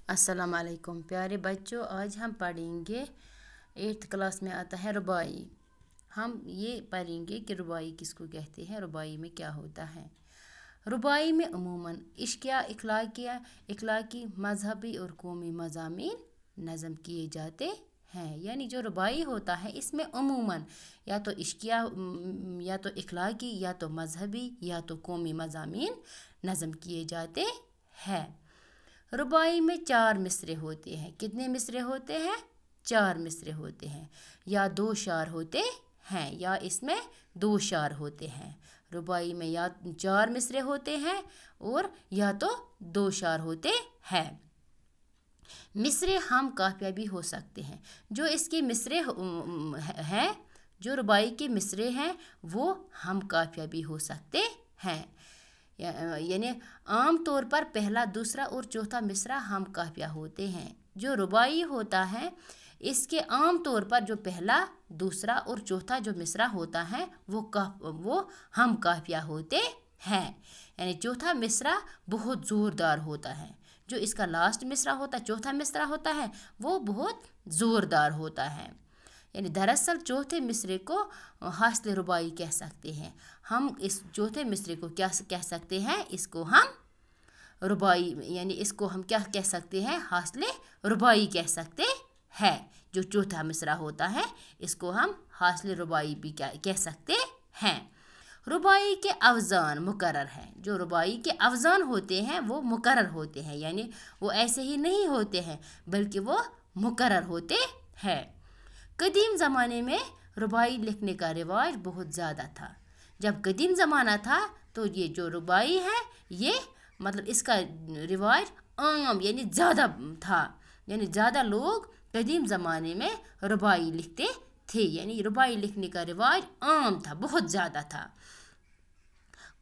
अस्सलाम वालेकुम प्यारे बच्चों, आज हम पढ़ेंगे 8th क्लास में आता है रुबाई। हम ये पढ़ेंगे कि रुबाई किसको कहते हैं, रुबाई में क्या होता है। रुबाई में अमूमन इश्किया, इखलाकी, मजहबी और कौमी मज़ामीन नज़म किए जाते हैं। यानी जो रुबाई होता है इसमें अमूमन या तो इश्किया, या तो इखलाकी, या तो मजहबी, या तो कौमी मज़ामीन नज़म किए जाते हैं। रुबाई में 4 मिसरे होते हैं। कितने मिसरे होते हैं? 4 मिसरे होते हैं। या 2 शार होते हैं या इसमें 2 शार होते हैं। रुबाई में या 4 मिसरे होते हैं और या तो 2 शार होते हैं। मिसरे हम काफिया भी हो सकते हैं। जो इसके मिसरे हैं, जो रुबाई के मिसरे हैं, वो हम काफिया भी हो सकते हैं। यानी आम तौर पर पहला, दूसरा और चौथा मिसरा हम काफिया होते हैं। जो रुबाई होता है इसके आम तौर पर जो पहला, दूसरा और चौथा जो मिसरा होता है वो हम काफिया होते हैं। यानी चौथा मिसरा बहुत ज़ोरदार होता है। जो इसका लास्ट मिसरा होता है, चौथा मिसरा होता है, वो बहुत ज़ोरदार होता है। यानी दरअसल चौथे मिसरे को हासिल रुबाई कह सकते हैं। हम इस चौथे मिसरे को क्या कह सकते हैं? इसको हम रुबाई, यानी इसको हम क्या कह सकते हैं? हासिल रुबाई कह सकते हैं। जो चौथा मिसरा होता है इसको हम हासिल रुबाई भी कह सकते हैं। रुबाई के अवज़ान मुकर्रर हैं। जो रुबाई के अवज़ान होते हैं वो मुकर्रर होते हैं, यानी वो ऐसे ही नहीं होते हैं बल्कि वो मुकर्रर होते हैं। कदीम ज़माने में रुबाई लिखने का रिवाज बहुत ज़्यादा था। जब कदीम ज़माना था तो ये जो रुबाई है ये मतलब इसका रिवाज आम यानी ज़्यादा था। यानी ज़्यादा लोग कदीम ज़माने में रुबाई लिखते थे। यानी रुबाई लिखने का रिवाज आम था, बहुत ज़्यादा था।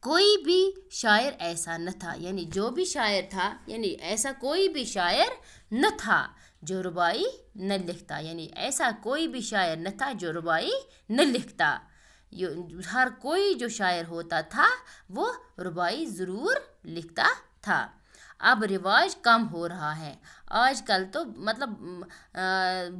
कोई भी शायर ऐसा न था, यानी जो भी शायर था, यानी ऐसा कोई भी शायर न था जो रुबाई न लिखता। यानी ऐसा कोई भी शायर न था जो रुबाई न लिखता। हर कोई जो शायर होता था वो रुबाई ज़रूर लिखता था। अब रिवाज कम हो रहा है। आजकल तो मतलब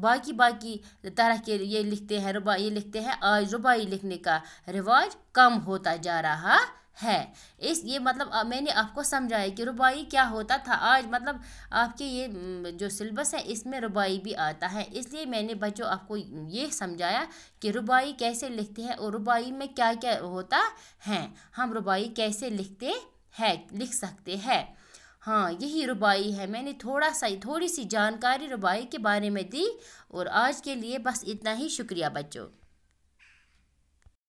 बाकी तरह के ये लिखते हैं, रुबाई लिखते हैं। आज रुबाई लिखने का रिवाज कम होता जा रहा है। ये मतलब मैंने आपको समझाया कि रुबाई क्या होता था। आज मतलब आपके ये जो सिलेबस है इसमें रुबाई भी आता है, इसलिए मैंने बच्चों आपको ये समझाया कि रुबाई कैसे लिखते हैं और रुबाई में क्या क्या होता है। हम रुबाई कैसे लिख सकते हैं। हाँ, यही रुबाई है। मैंने थोड़ी सी जानकारी रुबाई के बारे में दी और आज के लिए बस इतना ही। शुक्रिया बच्चों।